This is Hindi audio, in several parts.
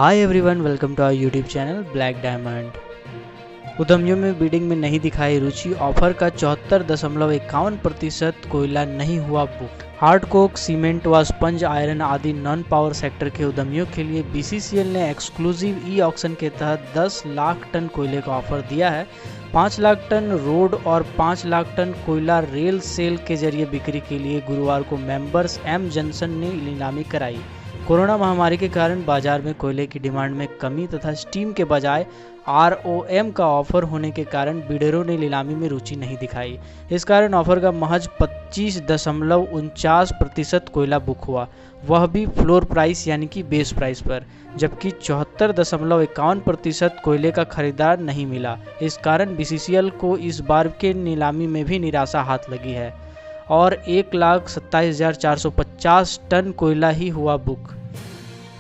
Hi everyone, welcome to our YouTube channel black diamond. उद्यमियों में बिडिंग में नहीं दिखाई रुचि, ऑफर का 74.51% कोयला नहीं हुआ बुक। हार्ड कोक, सीमेंट व स्पंज आयरन आदि नॉन पावर सेक्टर के उद्यमियों के लिए बीसीसीएल ने एक्सक्लूसिव ई ऑक्शन के तहत 10 लाख टन कोयले का ऑफर दिया है। 5 लाख टन रोड और 5 लाख टन कोयला रेल सेल के जरिए बिक्री के लिए गुरुवार को मेंबर्स एम जंक्शन ने नीलामी कराई। कोरोना महामारी के कारण बाजार में कोयले की डिमांड में कमी तथा स्टीम के बजाय आरओएम का ऑफर होने के कारण बिडरों ने नीलामी में रुचि नहीं दिखाई। इस कारण ऑफर का महज 25.49% कोयला बुक हुआ, वह भी फ्लोर प्राइस यानी कि बेस प्राइस पर, जबकि 74.51% कोयले का खरीदार नहीं मिला। इस कारण बीसीसीएल को इस बार के नीलामी में भी निराशा हाथ लगी है और 1,27,450 टन कोयला ही हुआ बुक।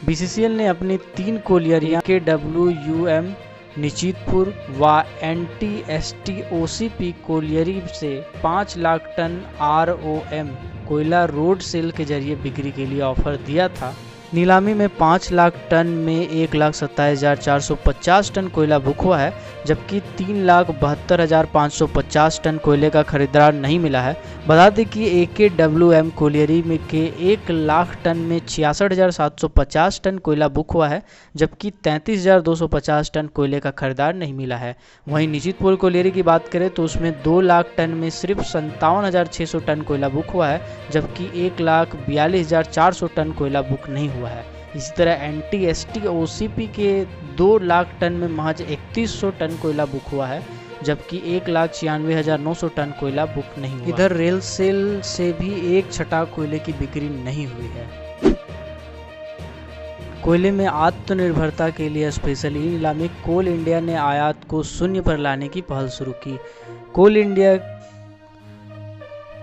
बीसीसीएल ने अपनी 3 कोयलियां KWUM निचितपुर व NTSTOCP कोयलियरी से 5 लाख टन ROM कोयला रोड सेल के जरिए बिक्री के लिए ऑफर दिया था। नीलामी में 5 लाख टन में 1,27,450 टन कोयला बुक हुआ है, जबकि 3,72,550 टन कोयले का खरीदार नहीं मिला है। बता दें कि AKWM कोयलियरी में के 1 लाख टन में 66,750 टन कोयला बुक हुआ है, जबकि 33,250 टन कोयले का खरीदार नहीं मिला है। वहीं निचितपुर कोयलियरी की बात करें तो उसमें 2 लाख टन में सिर्फ 57,600 टन कोयला बुक हुआ है, जबकि 1,42,400 टन कोयला बुक नहीं हुआ है। इसी तरह NTSTOCP के 2 लाख टन में महज 3100 टन कोयला बुक हुआ है, जबकि 1,96,900 टन कोयला बुक नहीं हुआ। इधर रेल सेल से भी 1/6 कोयले की बिक्री नहीं हुई है। कोयले में आत्मनिर्भरता के लिए स्पेशल ई नीलामी कोल इंडिया ने आयात को शून्य पर लाने की पहल शुरू की।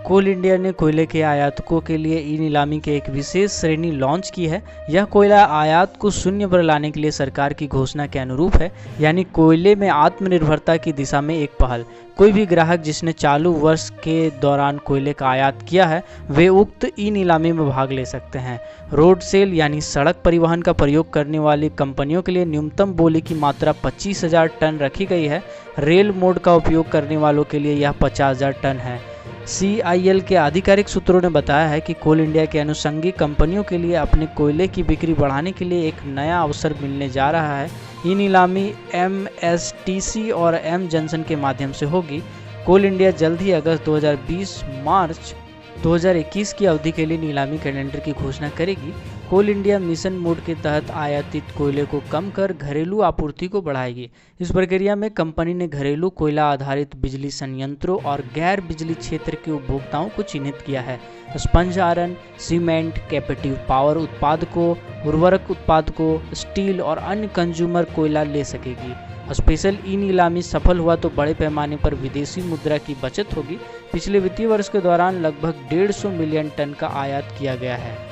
कोल इंडिया ने कोयले के आयातकों के लिए ई नीलामी के एक विशेष श्रेणी लॉन्च की है। यह कोयला आयात को शून्य पर लाने के लिए सरकार की घोषणा के अनुरूप है, यानी कोयले में आत्मनिर्भरता की दिशा में एक पहल। कोई भी ग्राहक जिसने चालू वर्ष के दौरान कोयले का आयात किया है, वे उक्त ई नीलामी में भाग ले सकते हैं। रोड सेल यानी सड़क परिवहन का प्रयोग करने वाली कंपनियों के लिए न्यूनतम बोली की मात्रा 25,000 टन रखी गई है। रेल मोड का उपयोग करने वालों के लिए यह 50,000 टन है। CIL के आधिकारिक सूत्रों ने बताया है कि कोल इंडिया के अनुषंगी कंपनियों के लिए अपने कोयले की बिक्री बढ़ाने के लिए एक नया अवसर मिलने जा रहा है। ये नीलामी MSTC और M जंक्शन के माध्यम से होगी। कोल इंडिया जल्द ही अगस्त 2020 मार्च 2021 की अवधि के लिए नीलामी कैलेंडर की घोषणा करेगी। कोल इंडिया मिशन मोड के तहत आयातित कोयले को कम कर घरेलू आपूर्ति को बढ़ाएगी। इस प्रक्रिया में कंपनी ने घरेलू कोयला आधारित बिजली संयंत्रों और गैर बिजली क्षेत्र के उपभोक्ताओं को चिन्हित किया है। Sponge iron, cement, captive power उत्पादकों, उर्वरक उत्पादकों, स्टील और अन्य कंज्यूमर कोयला ले सकेगी। स्पेशल ई नीलामी सफल हुआ तो बड़े पैमाने पर विदेशी मुद्रा की बचत होगी। पिछले वित्तीय वर्ष के दौरान लगभग 150 मिलियन टन का आयात किया गया है।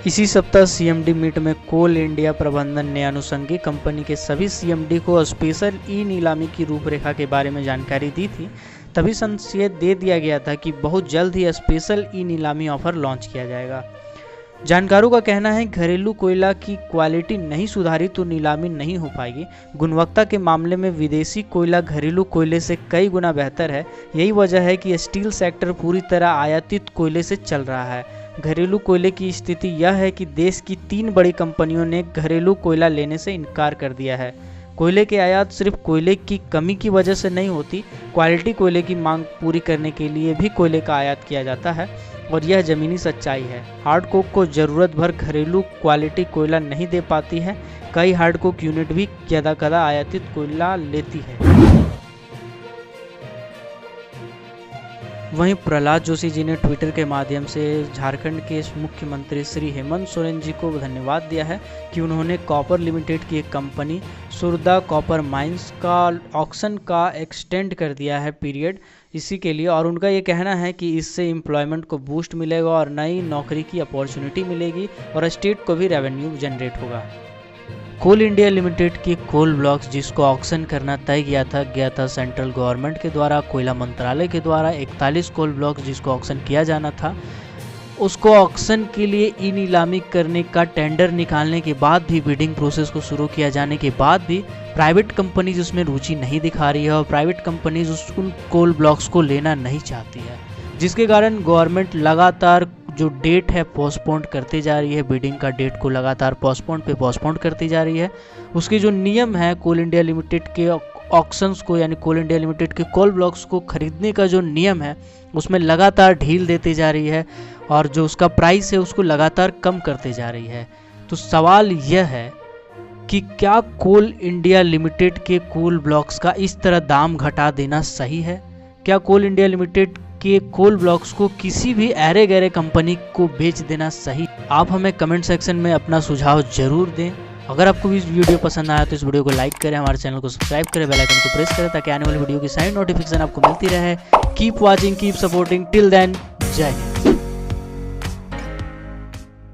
इसी सप्ताह CMD मीट में कोल इंडिया प्रबंधन ने अनुषंगी कंपनी के सभी CMD को स्पेशल ई नीलामी की रूपरेखा के बारे में जानकारी दी थी। तभी संकेत दे दिया गया था कि बहुत जल्द ही स्पेशल ई नीलामी ऑफर लॉन्च किया जाएगा। जानकारों का कहना है घरेलू कोयला की क्वालिटी नहीं सुधारी तो नीलामी नहीं हो पाएगी। गुणवत्ता के मामले में विदेशी कोयला घरेलू कोयले से कई गुना बेहतर है। यही वजह है कि स्टील सेक्टर पूरी तरह आयातित कोयले से चल रहा है। घरेलू कोयले की स्थिति यह है कि देश की 3 बड़ी कंपनियों ने घरेलू कोयला लेने से इनकार कर दिया है। कोयले के आयात सिर्फ कोयले की कमी की वजह से नहीं होती, क्वालिटी कोयले की मांग पूरी करने के लिए भी कोयले का आयात किया जाता है और यह ज़मीनी सच्चाई है। हार्ड कोक को ज़रूरत भर घरेलू क्वालिटी कोयला नहीं दे पाती है। कई हार्ड कोक यूनिट भी कदा आयातित कोयला लेती है। वहीं प्रहलाद जोशी जी ने ट्विटर के माध्यम से झारखंड के मुख्यमंत्री श्री हेमंत सोरेन जी को धन्यवाद दिया है कि उन्होंने कॉपर लिमिटेड की एक कंपनी सुरदा कॉपर माइंस का ऑक्शन का एक्सटेंड कर दिया है पीरियड इसी के लिए, और उनका ये कहना है कि इससे एम्प्लॉयमेंट को बूस्ट मिलेगा और नई नौकरी की अपॉर्चुनिटी मिलेगी और स्टेट को भी रेवेन्यू जनरेट होगा। कोल इंडिया लिमिटेड के कोल ब्लॉक्स जिसको ऑक्शन करना तय गया था सेंट्रल गवर्नमेंट के द्वारा, कोयला मंत्रालय के द्वारा 41 कोल ब्लॉक्स जिसको ऑक्शन किया जाना था, उसको ऑक्शन के लिए ई नीलामी करने का टेंडर निकालने के बाद भी, बिडिंग प्रोसेस को शुरू किया जाने के बाद भी प्राइवेट कंपनीज उसमें रुचि नहीं दिखा रही है और प्राइवेट कंपनीज उन कोल ब्लॉक्स को लेना नहीं चाहती है, जिसके कारण गवर्नमेंट लगातार जो डेट है पोस्टपोन्ड करते जा रही है, बिडिंग का डेट को लगातार पोस्टपोन्ड करती जा रही है। उसके जो नियम है कोल इंडिया लिमिटेड के ऑक्शंस को, यानी कोल इंडिया लिमिटेड के कोल ब्लॉक्स को खरीदने का जो नियम है उसमें लगातार ढील देती जा रही है और जो उसका प्राइस है उसको लगातार कम करते जा रही है। तो सवाल यह है कि क्या कोल इंडिया लिमिटेड के कोल ब्लॉक्स का इस तरह दाम घटा देना सही है? क्या कोल इंडिया लिमिटेड के कोल ब्लॉक्स को किसी भी ऐरे गैरे कंपनी को बेच देना सही? आप हमें कमेंट सेक्शन में अपना सुझाव जरूर दें। अगर आपको इस वीडियो पसंद आया तो इस वीडियो को लाइक करें, हमारे चैनल को सब्सक्राइब करें, बेल आइकन को प्रेस करें ताकि आने वाली वीडियो की सारी नोटिफिकेशन आपको मिलती रहे। Keep watching, keep supporting, till then Jai Hind.